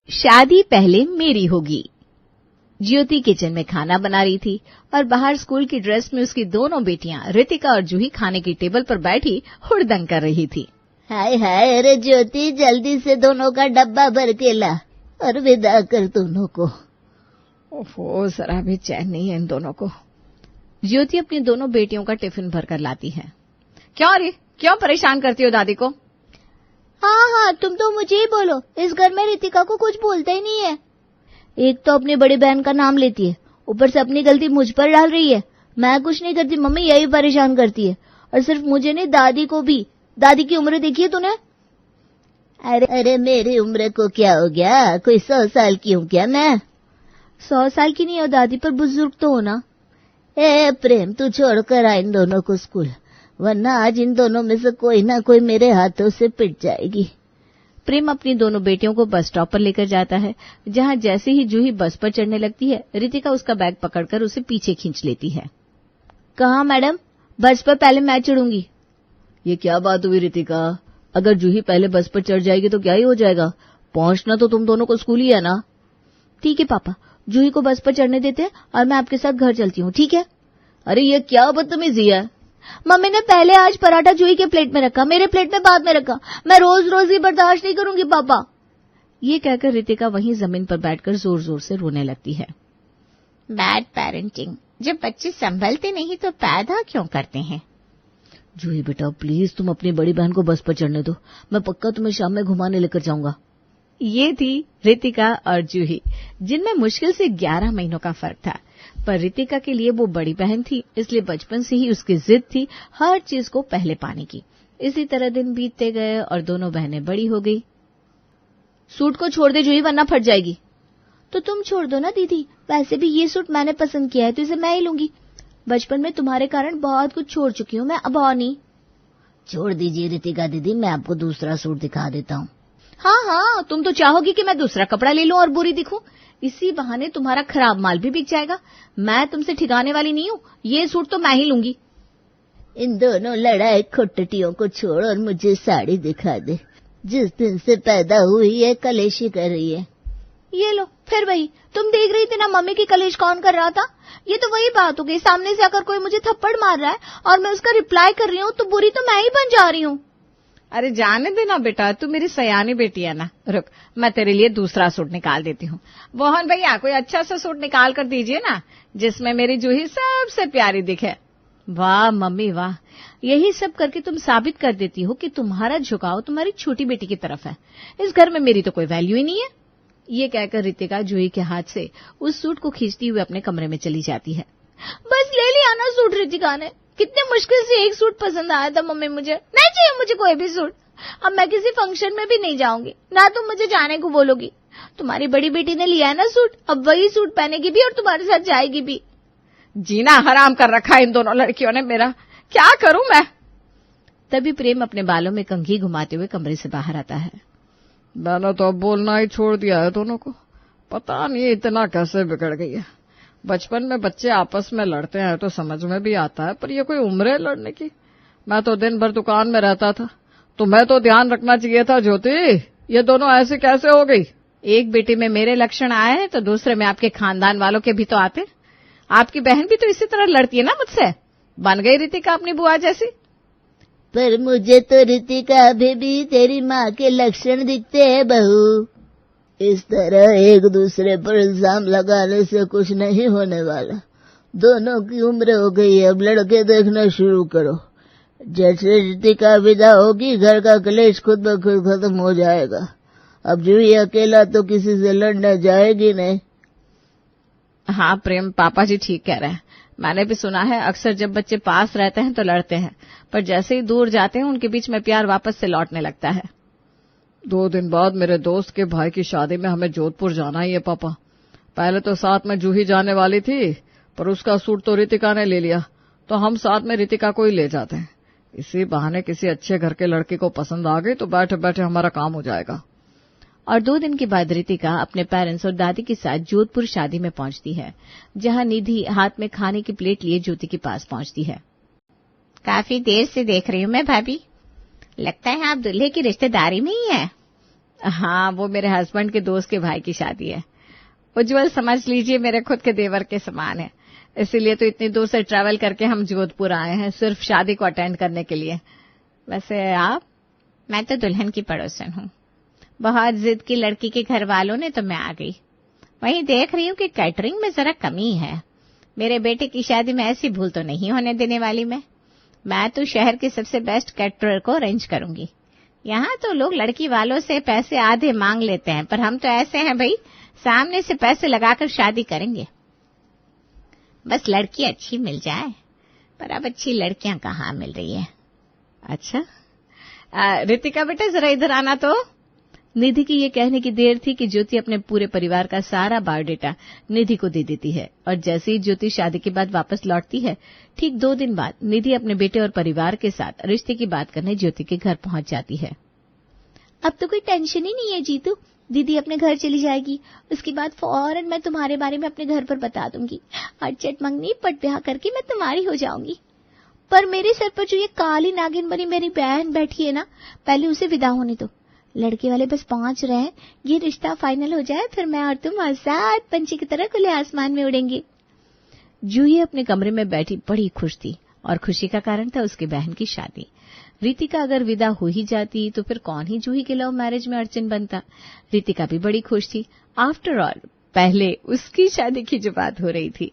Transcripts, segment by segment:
शादी पहले मेरी होगी। ज्योति किचन में खाना बना रही थी और बाहर स्कूल की ड्रेस में उसकी दोनों बेटियां रितिका और जूही खाने की टेबल पर बैठी हुड़दंग कर रही थी। हाय हाय, अरे ज्योति जल्दी से दोनों का डब्बा भर के ला और विदा कर दोनों को। ओहो, जरा भी चैन नहीं है इन दोनों को। ज्योति अपनी दोनों बेटियों का टिफिन भरकर लाती है। क्यों रे, क्यों परेशान करती हो दादी को? हाँ, तुम तो मुझे ही बोलो, इस घर में रितिका को कुछ बोलता ही नहीं है। एक तो अपनी बड़ी बहन का नाम लेती है, ऊपर से अपनी गलती मुझ पर डाल रही है। मैं कुछ नहीं करती मम्मी, यही परेशान करती है। और सिर्फ मुझे नहीं, दादी को भी। दादी की उम्र देखी है तूने? अरे मेरी उम्र को क्या हो गया, कोई 100 साल की हूँ क्या मैं? 100 साल की नहीं हो दादी, पर बुजुर्ग तो हो ना। ए प्रेम, तू छोड़कर आ इन दोनों को स्कूल, वरना आज इन दोनों में से कोई ना कोई मेरे हाथों से पिट जाएगी। प्रेम अपनी दोनों बेटियों को बस स्टॉप पर लेकर जाता है, जहां जैसे ही जूही बस पर चढ़ने लगती है, रितिका उसका बैग पकड़कर उसे पीछे खींच लेती है। कहाँ मैडम, बस पर पहले मैं चढ़ूंगी। ये क्या बात हुई रितिका? अगर जूही पहले बस पर चढ़ जाएगी तो क्या ही हो जाएगा? पहुंचना तो तुम दोनों को स्कूल ही है ना। ठीक है पापा, जूही को बस पर चढ़ने देते हैं और मैं आपके साथ घर चलती हूँ, ठीक है? अरे ये क्या बदतमीजी है? मम्मी ने पहले आज पराठा जूही के प्लेट में रखा, मेरे प्लेट में बाद में रखा। मैं रोज रोज ये बर्दाश्त नहीं करूंगी पापा। ये कहकर रितिका वहीं जमीन पर बैठकर जोर जोर से रोने लगती है। बैड पेरेंटिंग, जब बच्चे संभलते नहीं तो पैदा क्यों करते हैं? जूही बेटा प्लीज तुम अपनी बड़ी बहन को बस पर चढ़ने दो, मैं पक्का तुम्हें शाम में घुमाने लेकर जाऊंगा। ये थी रितिका और जूही, जिनमें मुश्किल से 11 महीनों का फर्क था। पर रितिका के लिए वो बड़ी बहन थी, इसलिए बचपन से ही उसकी जिद थी हर चीज को पहले पाने की। इसी तरह दिन बीतते गए और दोनों बहनें बड़ी हो गई। सूट को छोड़ दे जूही, वरना फट जाएगी। तो तुम छोड़ दो ना दीदी, वैसे भी ये सूट मैंने पसंद किया है तो इसे मैं ही लूंगी। बचपन में तुम्हारे कारण बहुत कुछ छोड़ चुकी हूँ मैं, अब और नहीं। छोड़ दीजिए रितिका दीदी, मैं आपको दूसरा सूट दिखा देता हूँ। हाँ, तुम तो चाहोगी कि मैं दूसरा कपड़ा ले लूं और बुरी दिखूं। इसी बहाने तुम्हारा खराब माल भी बिक जाएगा। मैं तुमसे ठिकाने वाली नहीं हूँ, ये सूट तो मैं ही लूंगी। इन दोनों लड़ाई खुट्टियों को छोड़ और मुझे साड़ी दिखा दे। जिस दिन से पैदा हुई है कलेशी कर रही है। ये लो, फिर वही। तुम देख रही थी ना मम्मी की कलेश कौन कर रहा था? ये तो वही बात हो गई, सामने से अगर कोई मुझे थप्पड़ मार रहा है और मैं उसका रिप्लाई कर रही हूँ तो बुरी तो मैं ही बन जा रही हूँ। अरे जाने देना बेटा, तू मेरी सयानी बेटी है ना। रुक, मैं तेरे लिए दूसरा सूट निकाल देती हूँ। मोहन भैया, कोई अच्छा सा सूट निकाल कर दीजिए ना, जिसमें मेरी जूही सबसे प्यारी दिखे। वाह मम्मी वाह, यही सब करके तुम साबित कर देती हो कि तुम्हारा झुकाव तुम्हारी छोटी बेटी की तरफ है। इस घर में मेरी तो कोई वैल्यू ही नहीं है। ये कहकर रितिका जूही के हाथ से उस सूट को खींचती हुए अपने कमरे में चली जाती है। बस ले लिया ना सूट रितिका ने, कितने मुश्किल से एक सूट पसंद आया था मम्मी, मुझे नहीं चाहिए मुझे कोई भी सूट। अब मैं किसी फंक्शन में भी नहीं जाऊंगी, ना तुम मुझे जाने को बोलोगी। तुम्हारी बड़ी बेटी ने लिया है ना सूट, अब वही सूट पहनेगी भी और तुम्हारे साथ जाएगी भी। जीना हराम कर रखा है इन दोनों लड़कियों ने मेरा, क्या करूं मैं? तभी प्रेम अपने बालों में कंघी घुमाते हुए कमरे से बाहर आता है। मैंने तो अब बोलना ही छोड़ दिया है दोनों को, पता नहीं इतना कैसे बिगड़ गई है। बचपन में बच्चे आपस में लड़ते हैं तो समझ में भी आता है, पर ये कोई उम्र है लड़ने की? मैं तो दिन भर दुकान में रहता था, तुम्हें तो ध्यान रखना चाहिए था ज्योति, ये दोनों ऐसे कैसे हो गई? एक बेटे में मेरे लक्षण आए हैं तो दूसरे में आपके खानदान वालों के भी तो आते। आपकी बहन भी तो इसी तरह लड़ती है ना मुझसे। बन गई रितिका अपनी बुआ जैसी। पर मुझे तो रितिका अभी भी तेरी माँ के लक्षण दिखते हैं बहू। इस तरह एक दूसरे पर इल्जाम लगाने से कुछ नहीं होने वाला। दोनों की उम्र हो गई है, अब लड़के देखना शुरू करो। जैसे रितिका विदा होगी घर का कलेश खुद ब खुद खत्म हो जाएगा। अब जूही अकेला तो किसी से लड़ने जाएगी नहीं। हाँ प्रेम, पापा जी ठीक कह रहे हैं। मैंने भी सुना है अक्सर जब बच्चे पास रहते हैं तो लड़ते हैं, पर जैसे ही दूर जाते हैं उनके बीच में प्यार वापस से लौटने लगता है। 2 दिन बाद मेरे दोस्त के भाई की शादी में हमें जोधपुर जाना ही है पापा। पहले तो साथ में जूही जाने वाली थी, पर उसका सूट तो रितिका ने ले लिया, तो हम साथ में रितिका को ही ले जाते हैं। इसी बहाने किसी अच्छे घर के लड़के को पसंद आ गई तो बैठे बैठे हमारा काम हो जाएगा। और 2 दिन के बाद रितिका अपने पेरेंट्स और दादी के साथ जोधपुर शादी में पहुंचती है, जहां निधि हाथ में खाने की प्लेट लिए ज्योति के पास पहुंचती है। काफी देर से देख रही हूँ मैं भाभी, लगता है आप दूल्हे की रिश्तेदारी में ही है। हाँ, वो मेरे हस्बैंड के दोस्त के भाई की शादी है। उज्जवल समझ लीजिए मेरे खुद के देवर के समान है, इसीलिए तो इतनी दूर से ट्रैवल करके हम जोधपुर आए हैं सिर्फ शादी को अटेंड करने के लिए। वैसे आप? मैं तो दुल्हन की पड़ोसन हूँ। बहुत जिद की लड़की के घर वालों ने तो मैं आ गई। वहीं देख रही हूँ कि कैटरिंग में जरा कमी है। मेरे बेटे की शादी में ऐसी भूल तो नहीं होने देने वाली मैं तो शहर के सबसे बेस्ट कैटरर को अरेंज करूंगी। यहाँ तो लोग लड़की वालों से पैसे आधे मांग लेते हैं, पर हम तो ऐसे हैं भाई, सामने से पैसे लगाकर शादी करेंगे। बस लड़की अच्छी मिल जाए, पर अब अच्छी लड़कियां कहाँ मिल रही है। अच्छा, रितिका बेटा जरा इधर आना तो। निधि की ये कहने की देर थी कि ज्योति अपने पूरे परिवार का सारा बायोडेटा निधि को दे देती है, और जैसे ही ज्योति शादी के बाद वापस लौटती है, ठीक 2 दिन बाद निधि अपने बेटे और परिवार के साथ रिश्ते की बात करने ज्योति के घर पहुंच जाती है। अब तो कोई टेंशन ही नहीं है जीतू, दीदी अपने घर चली जाएगी, उसके बाद फौरन मैं तुम्हारे बारे में अपने घर पर बता दूंगी और चट मंगनी पट ब्याह करके मैं तुम्हारी हो जाऊंगी। पर मेरे सर पर जो ये काली नागिन बनी मेरी बहन बैठी है ना, पहले उसे विदा होने दो। लड़के वाले बस पहुंच रहे हैं, ये रिश्ता फाइनल हो जाए, फिर मैं और तुम आजाद पंछी की तरह खुले आसमान में उड़ेंगे। जूही अपने कमरे में बैठी बड़ी खुश थी, और खुशी का कारण था उसकी बहन की शादी। रितिका अगर विदा हो ही जाती तो फिर कौन ही जूही के लव मैरिज में अड़चन बनता। रितिका भी बड़ी खुश थी। आफ्टर ऑल पहले उसकी शादी की जो बात हो रही थी।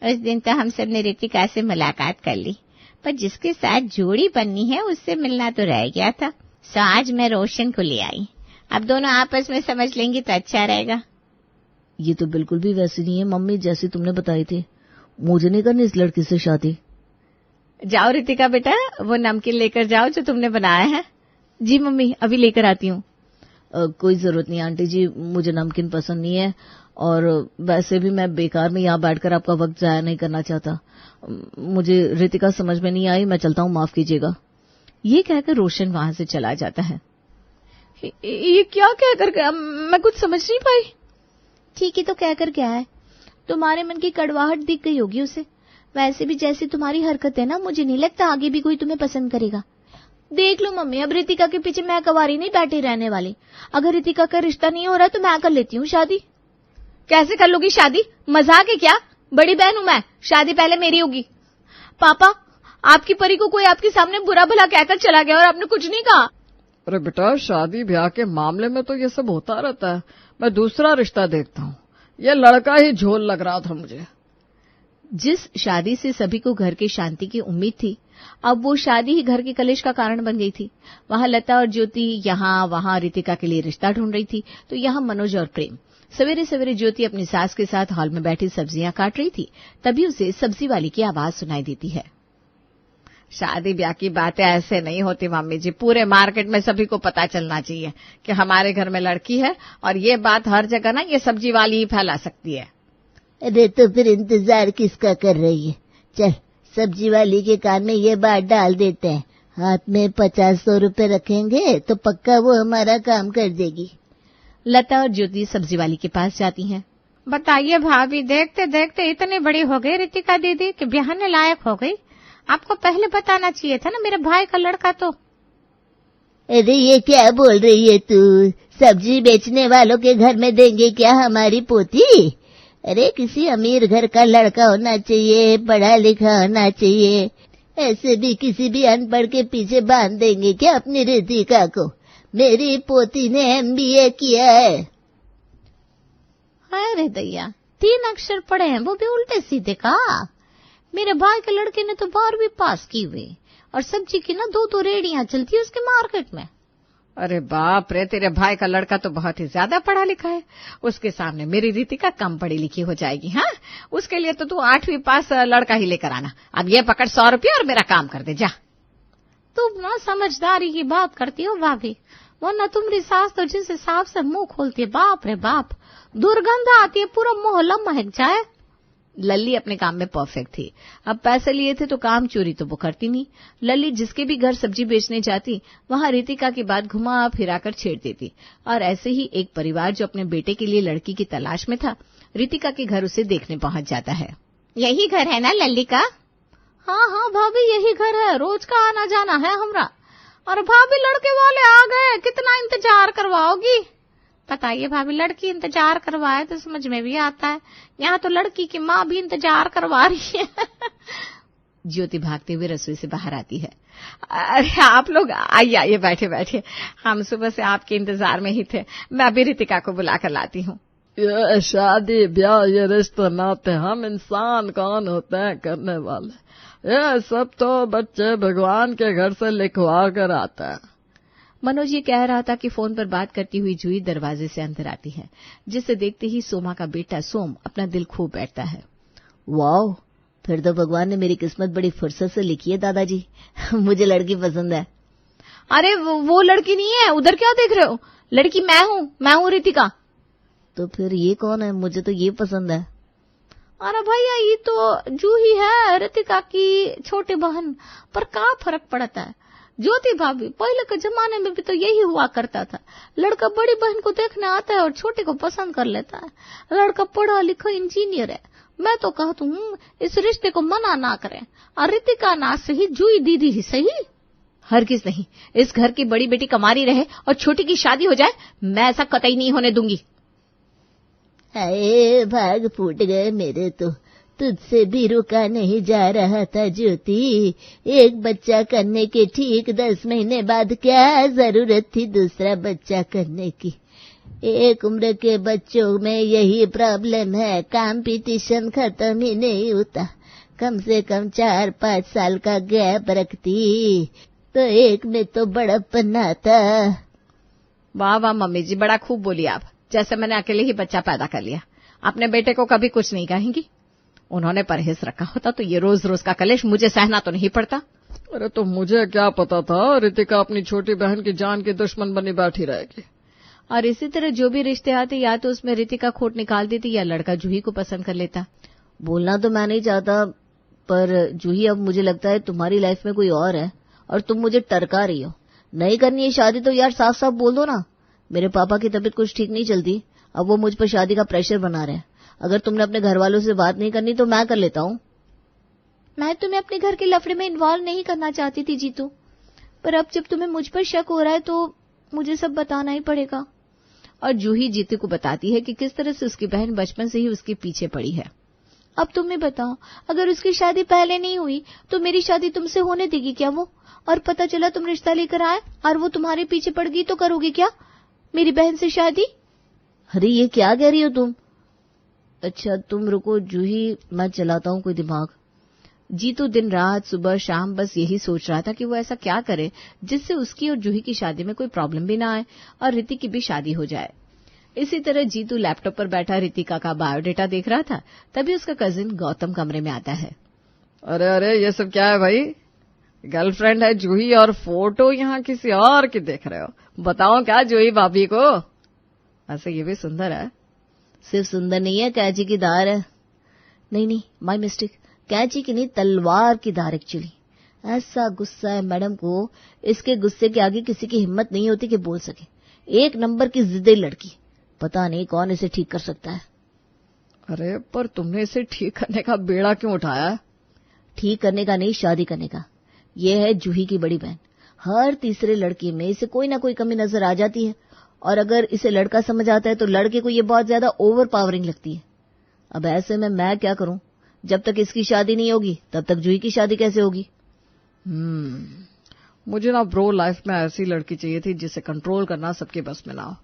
उस दिन तो हम सब ने रितिका से मुलाकात कर ली, पर जिसके साथ जोड़ी बननी है उससे मिलना तो रह गया था। सो आज मैं रोशन को ले आई। अब दोनों आपस में समझ लेंगी तो अच्छा रहेगा। ये तो बिल्कुल भी वैसी नहीं है मम्मी जैसी तुमने बताई थी। मुझे नहीं करनी इस लड़की से शादी। जाओ रितिका बेटा, वो नमकीन लेकर जाओ जो तुमने बनाया है। जी मम्मी, अभी लेकर आती हूँ। कोई जरूरत नहीं आंटी जी, मुझे नमकीन पसंद नहीं है, और वैसे भी मैं बेकार में यहाँ बैठकर आपका वक्त जाया नहीं करना चाहता। मुझे रितिका समझ में नहीं आई, मैं चलता हूँ, माफ कीजिएगा। ये कहकर रोशन वहां से चला जाता है। ये क्या कहकर गया, मैं कुछ समझ नहीं पाई। ठीक है तो कहकर क्या है, तुम्हारे मन की कड़वाहट दिख गई होगी उसे। वैसे भी जैसी तुम्हारी हरकत है ना, मुझे नहीं लगता आगे भी कोई तुम्हें पसंद करेगा। देख लो मम्मी, अब रितिका के पीछे मैं कवारी नहीं बैठी रहने वाली। अगर रितिका का रिश्ता नहीं हो रहा तो मैं कर लेती हूँ शादी। कैसे कर लोगी शादी, मजाक है क्या? बड़ी बहन हूं मैं, शादी पहले मेरी होगी। पापा, आपकी परी को कोई आपके सामने बुरा भला कहकर चला गया और आपने कुछ नहीं कहा। अरे बेटा, शादी ब्याह के मामले में तो ये सब होता रहता है। मैं दूसरा रिश्ता देखता हूँ, ये लड़का ही झोल लग रहा था मुझे। जिस शादी से सभी को घर की शांति की उम्मीद थी, अब वो शादी ही घर के कलेश का कारण बन गई थी। वहां लता और ज्योति यहाँ वहां रितिका के लिए रिश्ता ढूंढ रही थी, तो यहाँ मनोज और प्रेम। सवेरे सवेरे ज्योति अपनी सास के साथ हॉल में बैठी सब्जियां काट रही थी, तभी उसे सब्जी वाली की आवाज सुनाई देती है। शादी ब्याह की बातें ऐसे नहीं होती मम्मी जी। पूरे मार्केट में सभी को पता चलना चाहिए कि हमारे घर में लड़की है, और ये बात हर जगह ना ये सब्जी वाली ही फैला सकती है। अरे तो फिर इंतजार किसका कर रही है? चल सब्जी वाली के कान में ये बात डाल देते हैं, हाथ में 50-100 रुपए रखेंगे तो पक्का वो हमारा काम कर देगी। लता और ज्योति सब्जी वाली के पास जाती हैं। बताइए भाभी, देखते देखते इतनी बड़ी हो गई रितिका दीदी कि ब्याहने लायक हो गई। आपको पहले बताना चाहिए था ना, मेरे भाई का लड़का तो। अरे ये क्या बोल रही है तू? सब्जी बेचने वालों के घर में देंगे क्या हमारी पोती? अरे किसी अमीर घर का लड़का होना चाहिए, पढ़ा लिखा होना चाहिए। ऐसे भी किसी भी अनपढ़ के पीछे बांध देंगे क्या अपनी रितिका को? मेरी पोती ने MBA किया है। अरे दैया, 3 अक्षर पढ़े हैं, वो भी उल्टे सीधे का। मेरे भाई के लड़के ने तो 12वीं पास की हुई, और सब्जी की ना 2 रेड़ियां चलती है उसके मार्केट में। अरे बाप रे, तेरे भाई का लड़का तो बहुत ही ज्यादा पढ़ा लिखा है। उसके सामने मेरी रितिका कम पढ़ी लिखी हो जाएगी। हाँ, उसके लिए तो तू 8वीं पास लड़का ही लेकर आना। अब ये पकड़ 100 रुपये और मेरा काम कर दे, जा। तुम ना समझदारी की बात करती हो भाभी, वरना तुम्हारी सास तो जिस हिसाब से मुंह खोलती है, बाप रे बाप, दुर्गंध आती है, पूरा मोहल्ला महक जाए। लल्ली अपने काम में परफेक्ट थी। अब पैसे लिए थे तो काम चोरी तो वो करती नहीं। लल्ली जिसके भी घर सब्जी बेचने जाती, वहां रितिका की बात घुमा फिराकर छेड़ देती, और ऐसे ही एक परिवार जो अपने बेटे के लिए लड़की की तलाश में था, रितिका के घर उसे देखने पहुंच जाता है। यही घर है ना लल्ली का? हाँ हाँ भाभी, यही घर है, रोज का आना जाना है हमरा। और भाभी लड़के वाले आ गए, कितना इंतजार करवाओगी? बताइए भाभी, लड़की इंतजार करवाए तो समझ में भी आता है, यहाँ तो लड़की की माँ भी इंतजार करवा रही है। ज्योति भागते हुए रसोई से बाहर आती है। अरे आप लोग आइए आइए, बैठे बैठे, हम सुबह से आपके इंतजार में ही थे। मैं अभी रितिका को बुला कर लाती हूँ। ये शादी ब्याह, ये रिश्ते नाते, हम इंसान कौन होते हैं करने वाले? ये सब तो बच्चे भगवान के घर से लिखवा कर आता है। मनोज ये कह रहा था कि फोन पर बात करती हुई जूही दरवाजे से अंदर आती है, जिसे देखते ही सोमा का बेटा सोम अपना दिल खो बैठता है। वाओ, फिर तो भगवान ने मेरी किस्मत बड़ी फुर्सत से लिखी है दादाजी। मुझे लड़की पसंद है। अरे वो लड़की नहीं है, उधर क्या देख रहे हो? लड़की मैं हूँ रितिका। तो फिर ये कौन है? मुझे तो ये पसंद है। अरे भैया, ये तो जूही है, रितिका की छोटी बहन। पर क्या फर्क पड़ता है ज्योति भाभी? पहले के जमाने में भी तो यही हुआ करता था, लड़का बड़ी बहन को देखने आता है और छोटी को पसंद कर लेता है। लड़का पढ़ा लिखा इंजीनियर है। मैं तो कहती हूँ इस रिश्ते को मना ना करें, और रितिका ना सही, जूही दीदी ही सही। हरगिज नहीं, इस घर की बड़ी बेटी कमारी रहे और छोटी की शादी हो जाए, मैं ऐसा कतई नहीं होने दूंगी। हाय, भाग फूट गए मेरे तो। तुझसे भी रुका नहीं जा रहा था ज्योति। एक बच्चा करने के ठीक 10 महीने बाद क्या जरूरत थी दूसरा बच्चा करने की? एक उम्र के बच्चों में यही प्रॉब्लम है, कंपटीशन खत्म ही नहीं होता। कम से कम 4-5 साल का गैप रखती तो एक में तो बड़प्पन आता। वाह वाह मम्मी जी, बड़ा खूब बोली आप। जैसे मैंने अकेले ही बच्चा पैदा कर लिया। अपने बेटे को कभी कुछ नहीं कहेंगी। उन्होंने परहेज रखा होता तो ये रोज रोज का कलेश मुझे सहना तो नहीं पड़ता। अरे तो मुझे क्या पता था रितिका अपनी छोटी बहन की जान की दुश्मन बनी बैठी रहेगी। और इसी तरह जो भी रिश्ते आते, या तो उसमें रितिका खोट निकाल देती या लड़का जूही को पसंद कर लेता। बोलना तो मैं नहीं चाहता, पर जूही अब मुझे लगता है तुम्हारी लाइफ में कोई और है और तुम मुझे टरका रही हो। नहीं करनी है शादी तो यार साफ साफ बोल दो ना। मेरे पापा की तबीयत कुछ ठीक नहीं चलती, अब वो मुझ पर शादी का प्रेशर बना रहे हैं। अगर तुमने अपने घर वालों से बात नहीं करनी तो मैं कर लेता हूँ। मैं तुम्हें अपने घर के लफड़े में इन्वॉल्व नहीं करना चाहती थी जीतू, पर अब जब तुम्हें मुझ पर शक हो रहा है तो मुझे सब बताना ही पड़ेगा। और जूही जीतू को बताती है कि किस तरह से उसकी बहन बचपन से ही उसके पीछे पड़ी है। अब तुम ही बताओ, अगर उसकी शादी पहले नहीं हुई तो मेरी शादी तुमसे होने देगी क्या वो? और पता चला तुम रिश्ता लेकर आए और वो तुम्हारे पीछे पड़ गई तो करोगे क्या मेरी बहन से शादी? अरे ये क्या कह रही हो तुम? अच्छा तुम रुको जूही, मैं चलाता हूँ कोई दिमाग। जीतू दिन रात सुबह शाम बस यही सोच रहा था कि वो ऐसा क्या करे जिससे उसकी और जूही की शादी में कोई प्रॉब्लम भी ना आए और रितिका की भी शादी हो जाए। इसी तरह जीतू लैपटॉप पर बैठा रितिका का बायोडेटा देख रहा था, तभी उसका कजिन गौतम कमरे में आता है। अरे अरे ये सब क्या है भाई? गर्लफ्रेंड है जूही और फोटो यहाँ किसी और की देख रहे हो? बताओ क्या जूही भाभी को? ऐसे ये भी सुंदर है। सिर्फ सुंदर नहीं है, कैची की धार है। नहीं माय मिस्टेक, कैची की नहीं तलवार की धार एक्चुअली। ऐसा गुस्सा है मैडम को, इसके गुस्से के आगे किसी की हिम्मत नहीं होती कि बोल सके। एक नंबर की जिद्दी लड़की, पता नहीं कौन इसे ठीक कर सकता है। अरे पर तुमने इसे ठीक करने का बेड़ा क्यों उठाया? ठीक करने का नहीं, शादी करने का। ये है जूही की बड़ी बहन। हर तीसरे लड़के में इसे कोई ना कोई कमी नजर आ जाती है, और अगर इसे लड़का समझ आता है तो लड़के को ये बहुत ज्यादा ओवर पावरिंग लगती है। अब ऐसे में मैं क्या करूं? जब तक इसकी शादी नहीं होगी तब तक जूही की शादी कैसे होगी? मुझे ना ब्रो लाइफ में ऐसी लड़की चाहिए थी जिसे कंट्रोल करना सबके बस में ना हो।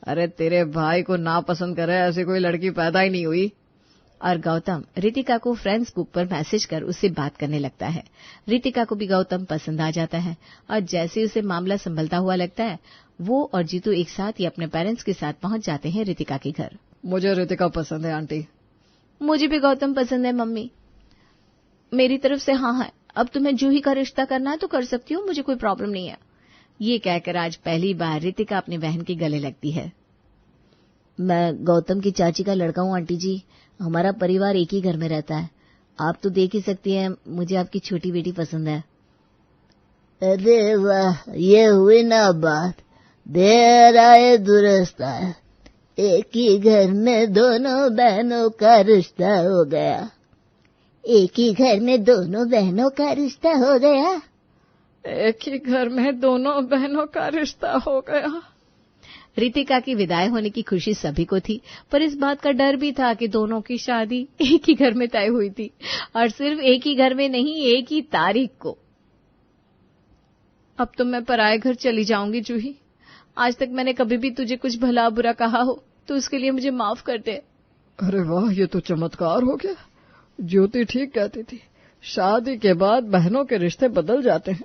अरे तेरे भाई को ना पसंद करे ऐसी कोई लड़की पैदा ही नहीं हुई। और गौतम रितिका को फ्रेंड्स ग्रुप पर मैसेज कर उससे बात करने लगता है। रितिका को भी गौतम पसंद आ जाता है, और जैसे उसे मामला संभलता हुआ लगता है, वो और जीतू एक साथ ही अपने पेरेंट्स के साथ पहुंच जाते हैं रितिका के घर। मुझे रितिका पसंद है आंटी। मुझे भी गौतम पसंद है मम्मी। मेरी तरफ से हाँ है। अब तुम्हें जूही का रिश्ता करना है तो कर सकती हूँ, मुझे कोई प्रॉब्लम नहीं है। ये कहकर आज पहली बार रितिका अपनी बहन के गले लगती है। मैं गौतम की चाची का लड़का हूँ आंटी जी। हमारा परिवार एक ही घर में रहता है। आप तो देख ही सकती हैं, मुझे आपकी छोटी बेटी पसंद है। अरे वाह, ये हुई ना बात। देर आए दुरुस्त आए, एक ही घर में दोनों बहनों का रिश्ता हो गया। एक ही घर में दोनों बहनों का रिश्ता हो गया। एक ही घर में दोनों बहनों का रिश्ता हो गया। रितिका की विदाई होने की खुशी सभी को थी, पर इस बात का डर भी था कि दोनों की शादी एक ही घर में तय हुई थी, और सिर्फ एक ही घर में नहीं, एक ही तारीख को। अब तो मैं पराये घर चली जाऊंगी जूही। आज तक मैंने कभी भी तुझे कुछ भला बुरा कहा हो तो उसके लिए मुझे माफ कर दे। अरे वाह, ये तो चमत्कार हो गया। ज्योति ठीक कहती थी, शादी के बाद बहनों के रिश्ते बदल जाते हैं।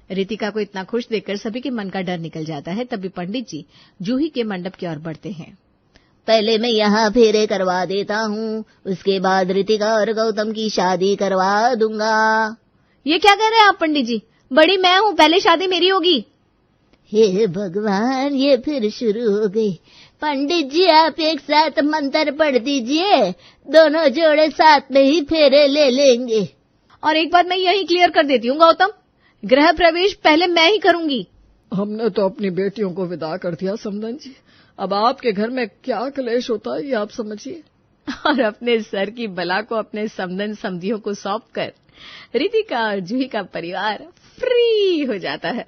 रितिका को इतना खुश देखकर सभी के मन का डर निकल जाता है। तभी पंडित जी जूही के मंडप की ओर बढ़ते हैं। पहले मैं यहाँ फेरे करवा देता हूँ, उसके बाद रितिका और गौतम की शादी करवा दूंगा। ये क्या कह रहे हैं आप पंडित जी? बड़ी मैं हूँ, पहले शादी मेरी होगी। हे भगवान, ये फिर शुरू हो गई। पंडित जी, आप एक साथ मंत्र पढ़ दीजिए, दोनों जोड़े साथ में ही फेरे ले लेंगे। और एक बात मैं यही क्लियर कर देती हूँ गौतम, गृह प्रवेश पहले मैं ही करूंगी। हमने तो अपनी बेटियों को विदा कर दिया समधन जी, अब आपके घर में क्या क्लेश होता है ये आप समझिए। और अपने सर की बला को अपने समधन समधियों को सौंपकर रितिका और जूही का परिवार फ्री हो जाता है।